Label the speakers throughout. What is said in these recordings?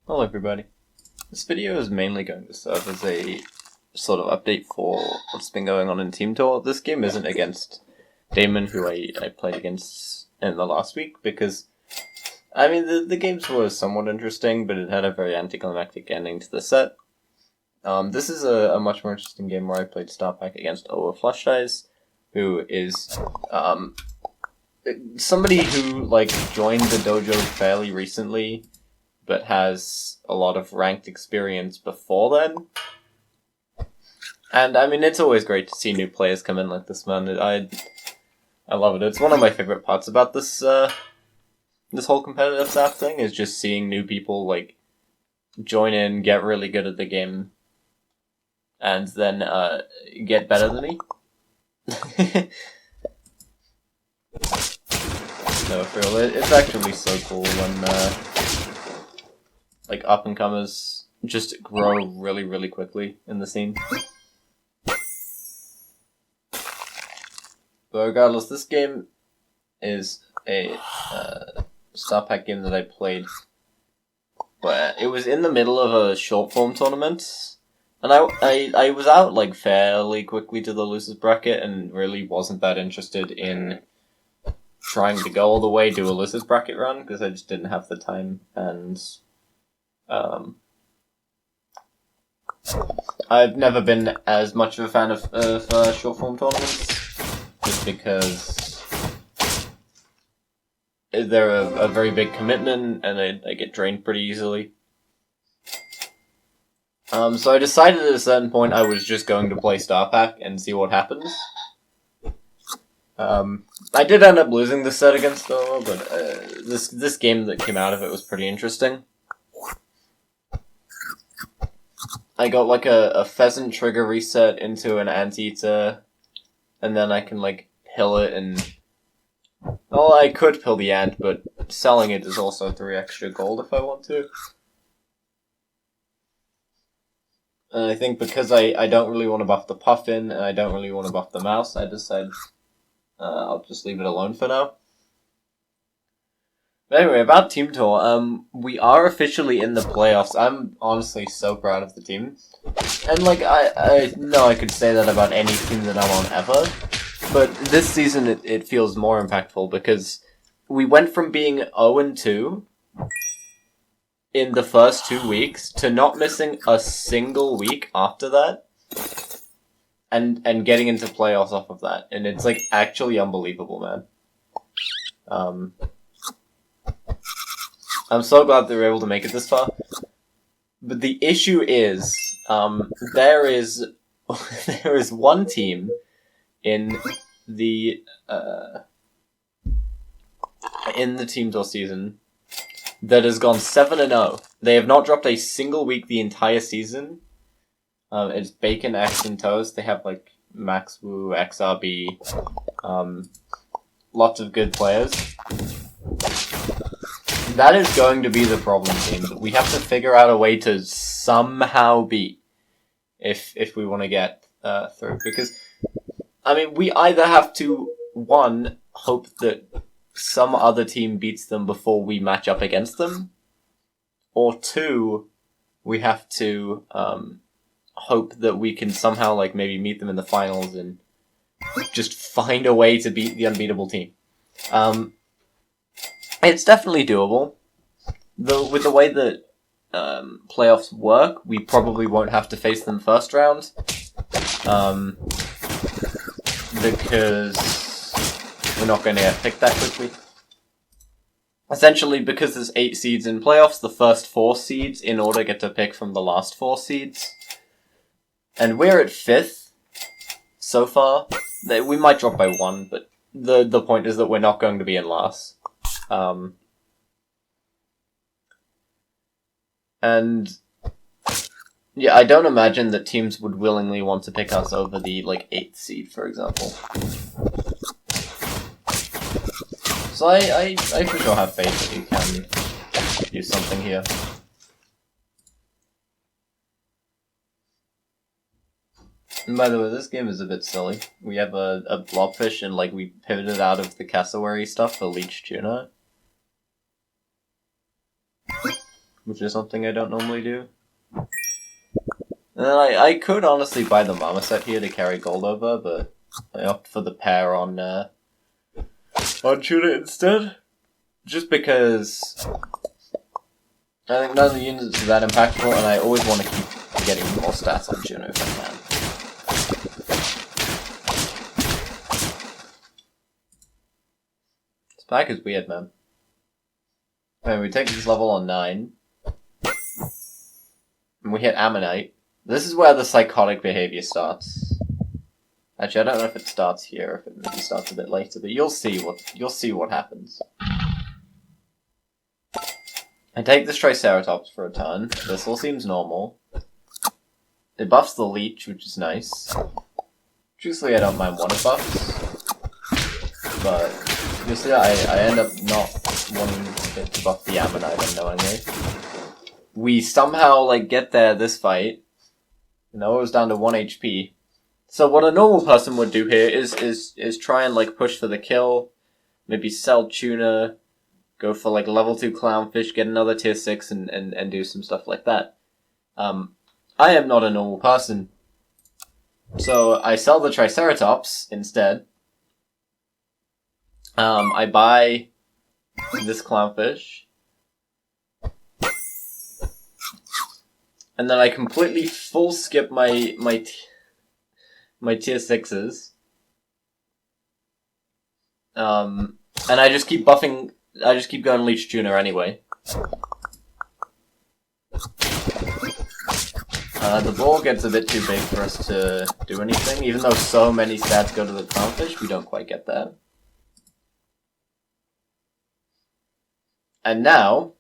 Speaker 1: Hello everybody. This video is mainly going to serve as a sort of update for what's been going on in Team Tour. This game isn't against Damon, who I played against in the last week, because, I mean, the games were somewhat interesting, but it had a very anticlimactic ending to the set. This is a much more interesting game where I played Starpack against Oa Flush Eyes, who is, somebody who, joined the dojo fairly recently, but has a lot of ranked experience before then. And, I mean, it's always great to see new players come in like this, man. I love it. It's one of my favorite parts about this whole competitive staff thing, is just seeing new people, join in, get really good at the game, and then, get better than me. No, for real, it's actually so cool when, up-and-comers just grow really, really quickly in the scene. But regardless, this game is a Starpack game that I played where it was in the middle of a short-form tournament, and I was out, fairly quickly to the losers bracket and really wasn't that interested in trying to go all the way to a losers bracket run, because I just didn't have the time, and I've never been as much of a fan of short-form tournaments, just because they're a very big commitment, and I get drained pretty easily. So I decided at a certain point I was just going to play Starpack and see what happens. I did end up losing the set against Oa, but this game that came out of it was pretty interesting. I got a pheasant trigger reset into an anteater, and then I can pill it and... Well, I could pill the ant, but selling it is also 3 extra gold if I want to. And I think because I don't really want to buff the puffin, and I don't really want to buff the mouse, I decided I'll just leave it alone for now. But anyway, about Team Tour, we are officially in the playoffs. I'm honestly so proud of the team. And, I know I could say that about any team that I'm on ever, but this season it feels more impactful, because we went from being 0-2 in the first 2 weeks to not missing a single week after that, and getting into playoffs off of that. And it's, actually unbelievable, man. I'm so glad they were able to make it this far. But the issue is, there is one team in the Team Tour season that has gone 7-0. They have not dropped a single week the entire season. It's Bacon, X, and Toast. They have Max Wu, XRB, lots of good players. That is going to be the problem team that we have to figure out a way to somehow beat if we want to get through. Because, I mean, we either have to, one, hope that some other team beats them before we match up against them, or two, we have to hope that we can somehow maybe meet them in the finals and just find a way to beat the unbeatable team. It's definitely doable. Though with the way that playoffs work, we probably won't have to face them first round. Because we're not going to get picked that quickly. Essentially, because there's 8 seeds in playoffs, the first 4 seeds in order get to pick from the last 4 seeds. And we're at 5th so far. We might drop by 1, but the point is that we're not going to be in last. And yeah, I don't imagine that teams would willingly want to pick us over the 8th seed, for example. So I for sure have faith that you can do something here. And by the way, this game is a bit silly. We have a blobfish, and we pivoted out of the cassowary stuff for leech tuna. which is something I don't normally do. And then I could honestly buy the Marmoset here to carry gold over, but I opt for the pair on Tuna instead. Just because I think none of the units are that impactful, and I always want to keep getting more stats on Tuna if I can. This pack is weird, man. And we take this level on 9. And we hit Ammonite. This is where the psychotic behavior starts. Actually, I don't know if it starts here, or if it maybe starts a bit later, but you'll see what happens. I take this Triceratops for a turn. This all seems normal. It buffs the leech, which is nice. Truthfully, I don't mind one of buffs. But, you see, I end up not wanting it to buff the Ammonite unknowingly. We somehow, like, get there this fight. You know, it was down to 1 HP. So what a normal person would do here is try and, like, push for the kill. Maybe sell Tuna. Go for, like, level 2 Clownfish, get another tier 6, and do some stuff like that. I am not a normal person. So I sell the Triceratops instead. I buy this Clownfish. And then I completely full skip my tier 6s. And I just keep buffing, I just keep going Leech Tuna anyway. The ball gets a bit too big for us to do anything, even though so many stats go to the Clownfish, we don't quite get that. And now,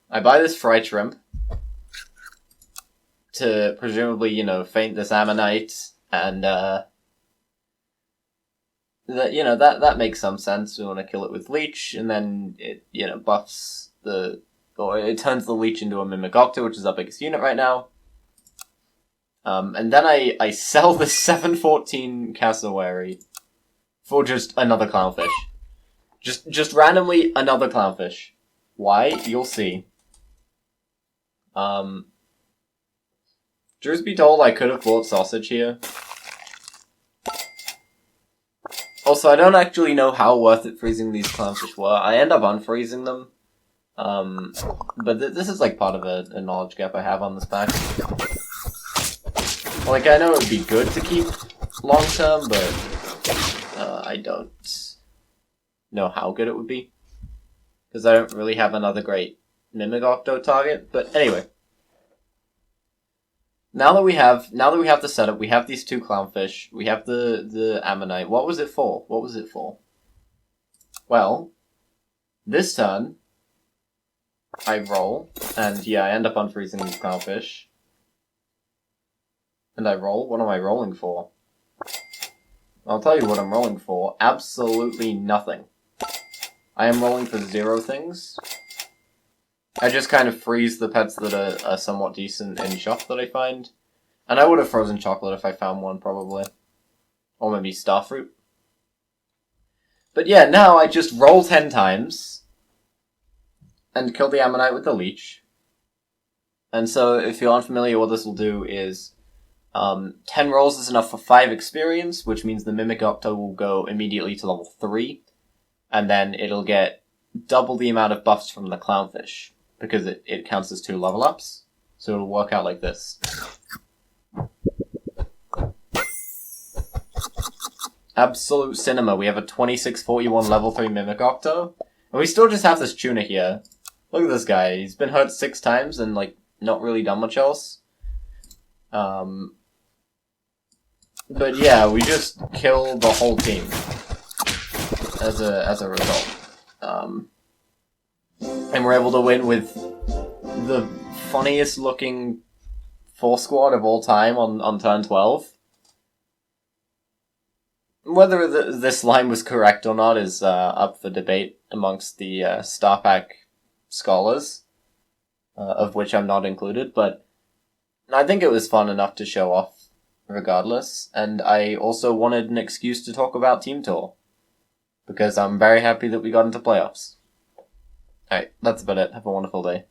Speaker 1: I buy this Fright Shrimp to presumably, you know, feint this Ammonite, and that makes some sense. We want to kill it with Leech, and then it, you know, buffs or it turns the Leech into a Mimic-Octo, which is our biggest unit right now. And then I sell the 714 Cassowary for just another Clownfish. Just randomly another Clownfish. Why? You'll see. Truth be told, I could have bought Sausage here. Also, I don't actually know how worth it freezing these Clownfish were. I end up unfreezing them. But this is like part of a knowledge gap I have on this pack. Like, I know it would be good to keep long term, but I don't know how good it would be. Because I don't really have another great Mimic-Octo target. But anyway. Now that we have the setup, we have these two Clownfish, we have the Ammonite. What was it for? Well, this turn, I roll, and yeah, I end up unfreezing these Clownfish. And I roll? What am I rolling for? I'll tell you what I'm rolling for. Absolutely nothing. I am rolling for 0 things. I just kind of freeze the pets that are somewhat decent in shop that I find. And I would have frozen Chocolate if I found one, probably. Or maybe Starfruit. But yeah, now I just roll 10 times. And kill the Ammonite with the Leech. And so, if you're unfamiliar, what this will do is 10 rolls is enough for 5 experience, which means the Mimic-Octo will go immediately to level 3. And then it'll get double the amount of buffs from the Clownfish. Because it counts as 2 level ups. So it'll work out like this. Absolute cinema. We have a 2641 level 3 Mimic-Octo. And we still just have this Tuna here. Look at this guy. He's been hurt 6 times and, like, not really done much else. But yeah, we just kill the whole team. As a result. And we're able to win with the funniest looking 4 squad of all time on turn 12. Whether this line was correct or not is up for debate amongst the Star Pack scholars, of which I'm not included, but I think it was fun enough to show off regardless, and I also wanted an excuse to talk about Team Tour. because I'm very happy that we got into playoffs. Alright, that's about it. Have a wonderful day.